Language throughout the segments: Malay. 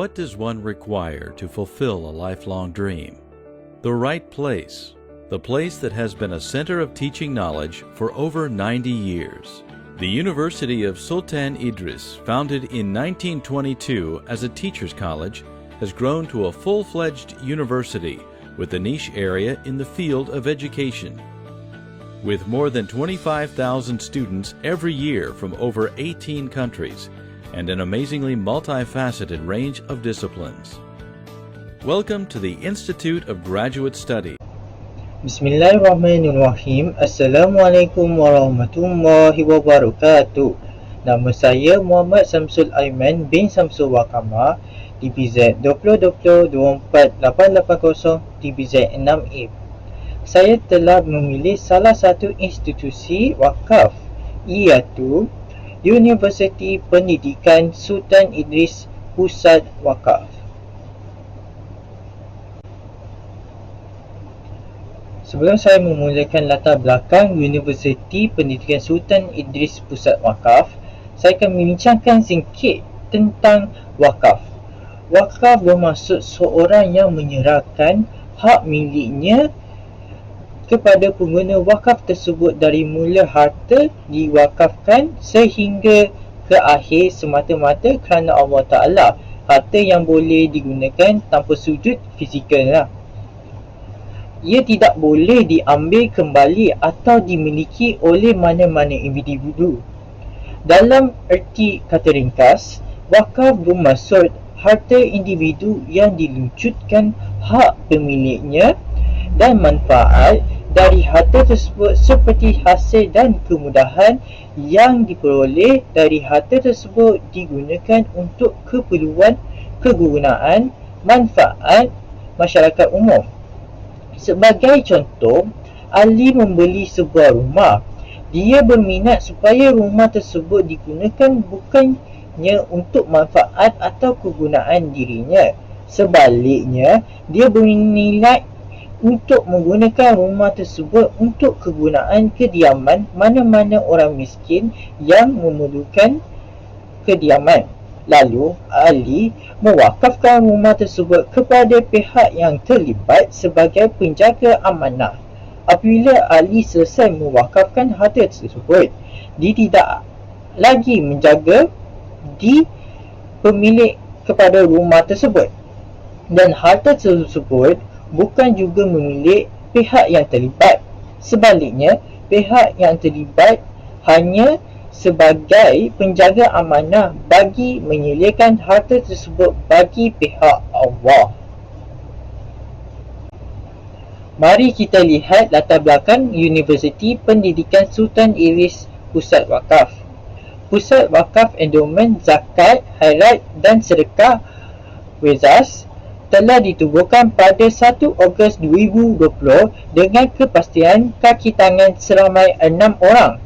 What does one require to fulfill a lifelong dream? The right place. The place that has been a center of teaching knowledge for over 90 years. The University of Sultan Idris, founded in 1922 as a teacher's college, has grown to a full-fledged university with a niche area in the field of education. With more than 25,000 students every year from over 18 countries and an amazingly multifaceted range of disciplines. Welcome to the Institute of Graduate Studies. Bismillahirrahmanirrahim. Assalamualaikum warahmatullahi wabarakatuh. Nama saya Muhammad Samsul Aiman bin Samsul Wakama, DPZ 2020-24880 DPZ 6A. Saya telah memilih salah satu institusi wakaf, iaitu Universiti Pendidikan Sultan Idris Pusat Wakaf. Sebelum saya memulakan latar belakang Universiti Pendidikan Sultan Idris Pusat Wakaf, saya akan membincangkan sedikit tentang wakaf. Wakaf bermaksud seorang yang menyerahkan hak miliknya kepada pengguna wakaf tersebut dari mula harta diwakafkan sehingga ke akhir semata-mata kerana Allah Ta'ala. Harta yang boleh digunakan tanpa sudut fizikal lah. Ia tidak boleh diambil kembali atau dimiliki oleh mana-mana individu. Dalam erti kata ringkas, wakaf bermaksud harta individu yang dilucutkan hak pemiliknya dan manfaat dari harta tersebut seperti hasil dan kemudahan yang diperoleh dari harta tersebut digunakan untuk keperluan kegunaan manfaat masyarakat umum. Sebagai contoh, Ali membeli sebuah rumah. Dia berminat supaya rumah tersebut digunakan bukannya untuk manfaat atau kegunaan dirinya. Sebaliknya, dia berminat untuk menggunakan rumah tersebut untuk kegunaan kediaman mana-mana orang miskin yang memerlukan kediaman. Lalu, Ali mewakafkan rumah tersebut kepada pihak yang terlibat sebagai penjaga amanah. Apabila Ali selesai mewakafkan harta tersebut, dia tidak lagi menjaga di pemilik kepada rumah tersebut. Dan harta tersebut bukan juga memilik pihak yang terlibat. Sebaliknya, pihak yang terlibat hanya sebagai penjaga amanah bagi menyediakan harta tersebut bagi pihak Allah. Mari kita lihat latar belakang Universiti Pendidikan Sultan Idris Pusat Wakaf. Pusat Wakaf Endowmen Zakat, Khairat dan Sedekah WEZAS telah ditubuhkan pada 1 Ogos 2020 dengan kepastian kaki tangan seramai 6 orang.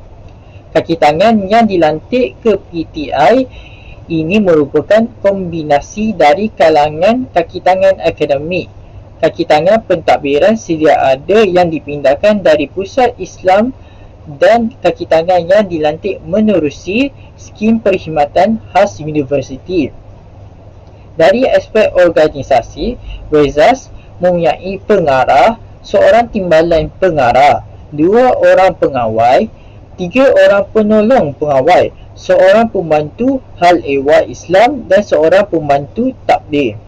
Kaki tangan yang dilantik ke PTI ini merupakan kombinasi dari kalangan kaki tangan akademik, kaki tangan pentadbiran sedia ada yang dipindahkan dari pusat Islam dan kaki tangan yang dilantik menerusi skim perkhidmatan khas universiti. Dari aspek organisasi, WEZAS mempunyai pengarah, seorang timbalan pengarah, 2 orang pengawal, 3 orang penolong pengawal, seorang pembantu hal ehwal Islam dan seorang pembantu takbir.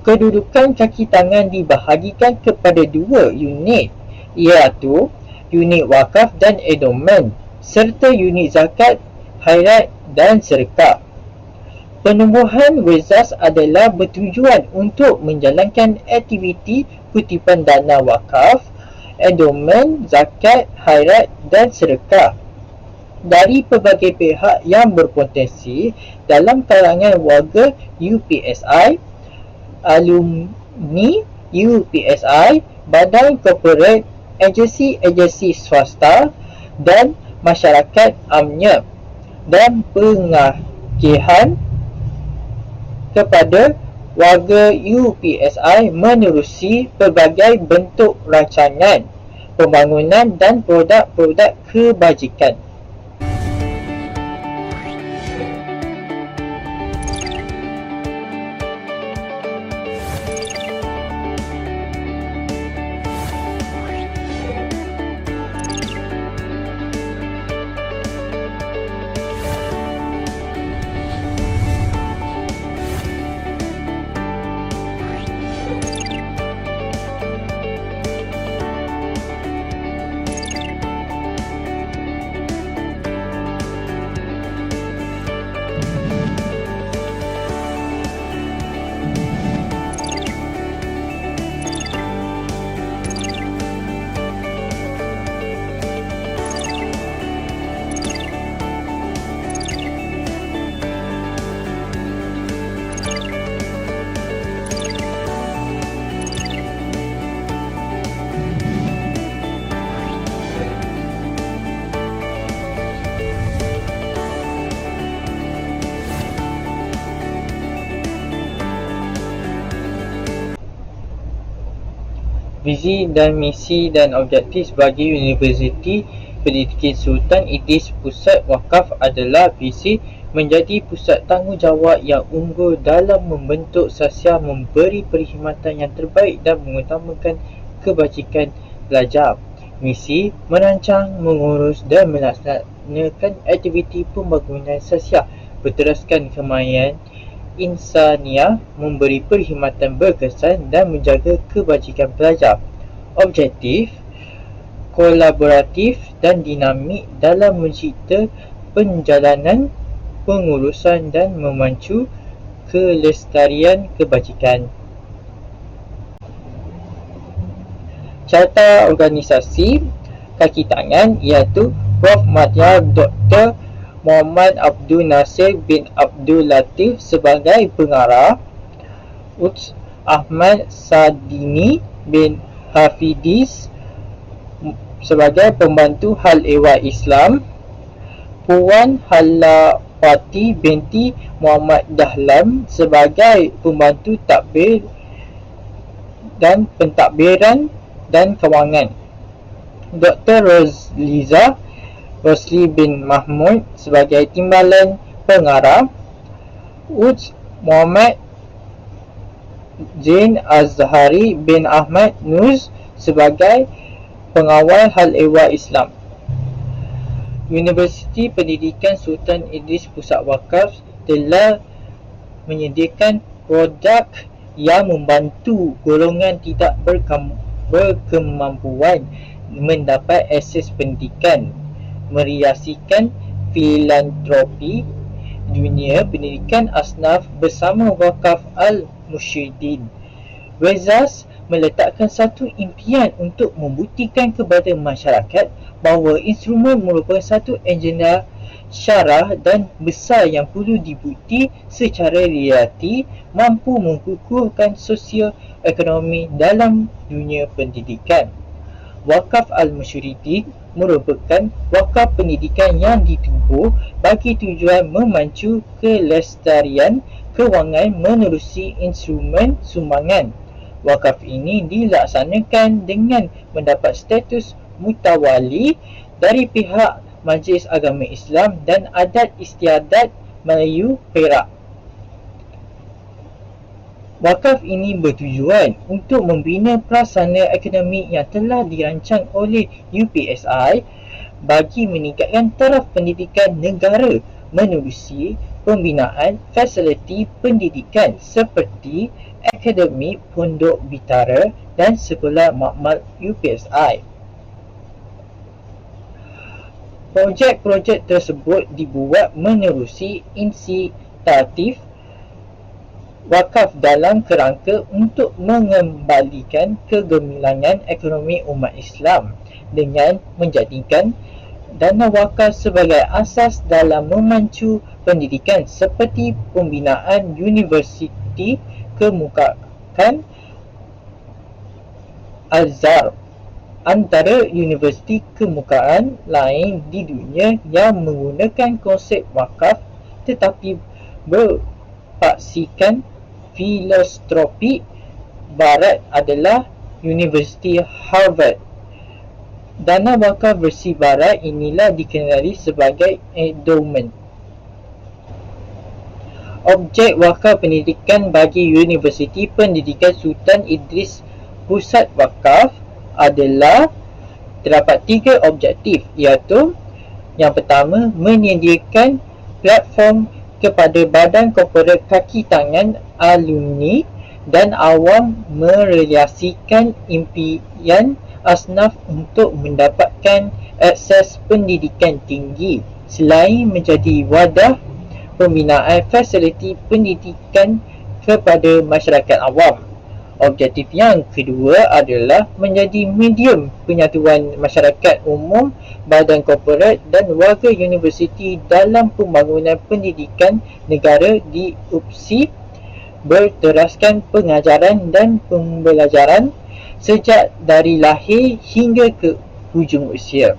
Kedudukan kaki tangan dibahagikan kepada 2 unit, iaitu unit wakaf dan endowmen serta unit zakat, khairat dan sedekah. Penubuhan WEZAS adalah bertujuan untuk menjalankan aktiviti kutipan dana wakaf, endowmen, zakat, khairat dan sedekah dari pelbagai pihak yang berpotensi dalam kalangan warga UPSI, alumni UPSI, badan korporat, agensi-agensi swasta dan masyarakat amnya, dan pengagihan kepada warga UPSI menerusi pelbagai bentuk rancangan pembangunan dan produk-produk kebajikan. Visi dan misi dan objektif bagi Universiti Pendidikan Sultan Idris Pusat Wakaf adalah visi menjadi pusat tanggungjawab yang unggul dalam membentuk sasiar memberi perkhidmatan yang terbaik dan mengutamakan kebajikan pelajar. Misi merancang, mengurus dan melaksanakan aktiviti pembangunan sasiar berteraskan kemahiran insaniah, memberi perkhidmatan berkesan dan menjaga kebajikan pelajar. Objektif, kolaboratif dan dinamik dalam mencipta penjalanan pengurusan dan memacu kelestarian kebajikan. Carta organisasi kaki tangan iaitu Prof. Madya Dr. Muhammad Abdul Nasir bin Abdul Latif sebagai pengarah, Uts Ahmad Sadini bin Hafidis sebagai pembantu hal ehwal Islam, Puan Halawati binti Muhammad Dahlan sebagai pembantu takbir dan pentadbiran dan kewangan, Dr. Rosli bin Mahmud sebagai timbalan pengarah, Uts Muhammad Zain Azhari bin Ahmad Nuz sebagai pengawal hal ehwal Islam. Universiti Pendidikan Sultan Idris Pusat Wakaf telah menyediakan produk yang membantu golongan tidak berkemampuan mendapat akses pendidikan, meriasikan filantropi dunia pendidikan asnaf bersama Wakaf Al-Musyidin. Wezas meletakkan satu impian untuk membuktikan kepada masyarakat bahawa instrumen merupakan satu agenda syarah dan besar yang perlu dibukti secara realiti mampu mengukuhkan sosio-ekonomi dalam dunia pendidikan. Wakaf Al-Musyidin merupakan wakaf pendidikan yang ditubuh bagi tujuan memacu kelestarian kewangan menerusi instrumen sumbangan. Wakaf ini dilaksanakan dengan mendapat status mutawali dari pihak Majlis Agama Islam dan Adat Istiadat Melayu Perak. Wakaf ini bertujuan untuk membina prasarana akademik yang telah dirancang oleh UPSI bagi meningkatkan taraf pendidikan negara menerusi pembinaan fasiliti pendidikan seperti Akademik Pondok Bitara dan Sekolah Makmal UPSI. Projek-projek tersebut dibuat menerusi insitatif wakaf dalam kerangka untuk mengembalikan kegemilangan ekonomi umat Islam dengan menjadikan dana wakaf sebagai asas dalam memancu pendidikan seperti pembinaan universiti kemukaan Al-Azhar, antara universiti kemukaan lain di dunia yang menggunakan konsep wakaf tetapi berpaksikan filantropi barat adalah Universiti Harvard. Dana wakaf versi barat inilah dikenali sebagai endowment. Objek wakaf pendidikan bagi Universiti Pendidikan Sultan Idris Pusat Wakaf adalah terdapat 3 objektif, iaitu yang pertama, menyediakan platform kepada badan korporat kaki tangan alumni dan awam merealisasikan impian asnaf untuk mendapatkan akses pendidikan tinggi selain menjadi wadah pembinaan fasiliti pendidikan kepada masyarakat awam. Objektif yang kedua adalah menjadi medium penyatuan masyarakat umum, badan korporat dan warga universiti dalam pembangunan pendidikan negara di UPSI berteraskan pengajaran dan pembelajaran sejak dari lahir hingga ke hujung usia.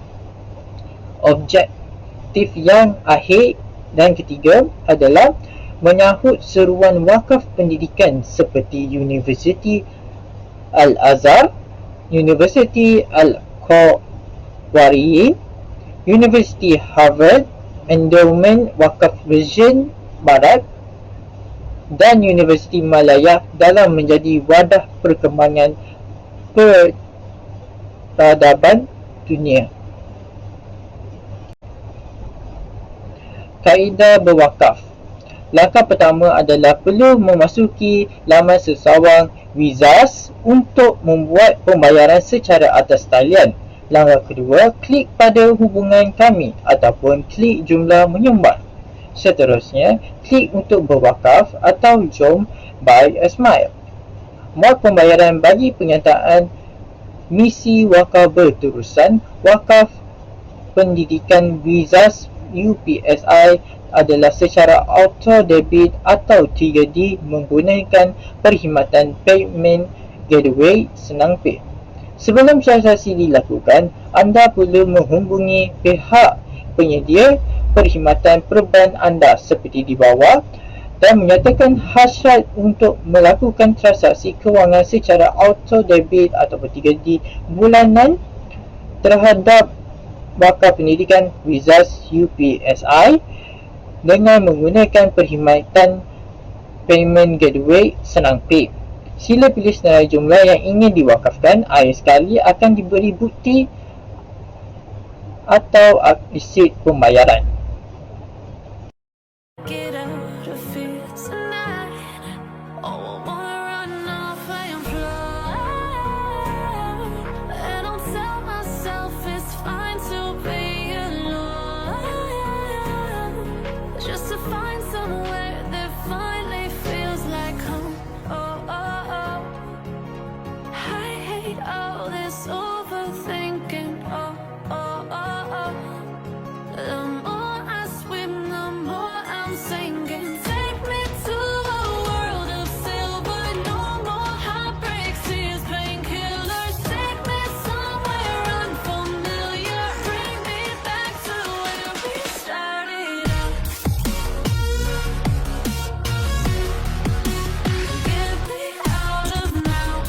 Objektif yang akhir dan ketiga adalah menyahut seruan wakaf pendidikan seperti Universiti Al-Azhar University Al-Qawariyyin, University Harvard, Endowment Wakaf Virgin Barat dan Universiti Malaya dalam menjadi wadah perkembangan peradaban dunia. Kaedah berwakaf. Langkah pertama adalah perlu memasuki laman sesawang Wizaz untuk membuat pembayaran secara atas talian. Langkah kedua, klik pada hubungan kami ataupun klik jumlah menyumbang. Seterusnya, klik untuk berwakaf atau jom buy a smile. Muat pembayaran bagi penyataan misi wakaf berterusan wakaf pendidikan Wizaz UPSI adalah secara auto debit atau 3D menggunakan perkhidmatan payment gateway SenangPay. Sebelum transaksi dilakukan, anda perlu menghubungi pihak penyedia perkhidmatan perban anda seperti di bawah dan menyatakan hasrat untuk melakukan transaksi kewangan secara auto debit atau 3D bulanan terhadap wakaf pendidikan Wizaz UPSI dengan menggunakan perkhidmatan payment gateway SenangPay. Sila pilih senarai jumlah yang ingin diwakafkan. Akhir sekali akan diberi bukti atau resit pembayaran. Get out of here tonight. Oh, I wanna run off and fly. And I'll tell myself it's fine to be alone, just to find somewhere that finally feels like home. Oh, oh, oh. I hate all this overthinking. Oh, oh, oh, oh. The more I swim, the more I'm sinking. Take me to a world of silver. No more heartbreaks, tears, painkillers. Take me somewhere unfamiliar. Bring me back to where we started out. Get me out of now.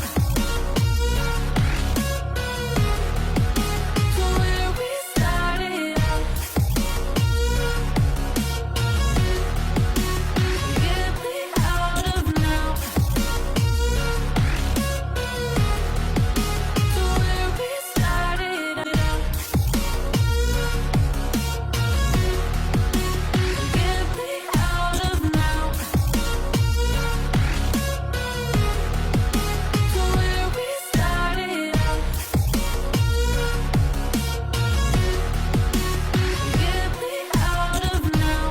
To where we started out. Get me out of now. To where we started out. Get me out of now. To where we started out. Get me out of now.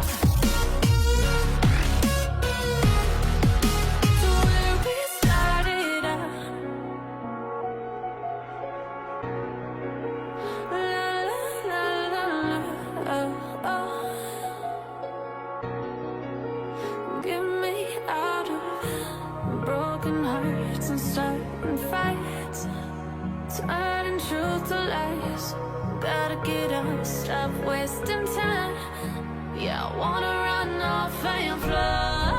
To where we started out. La la la la, oh, oh. Get me out of broken hearts and starting fights, turning truth to lies. Gotta get up, stop wasting time. Yeah, I wanna run off and fly.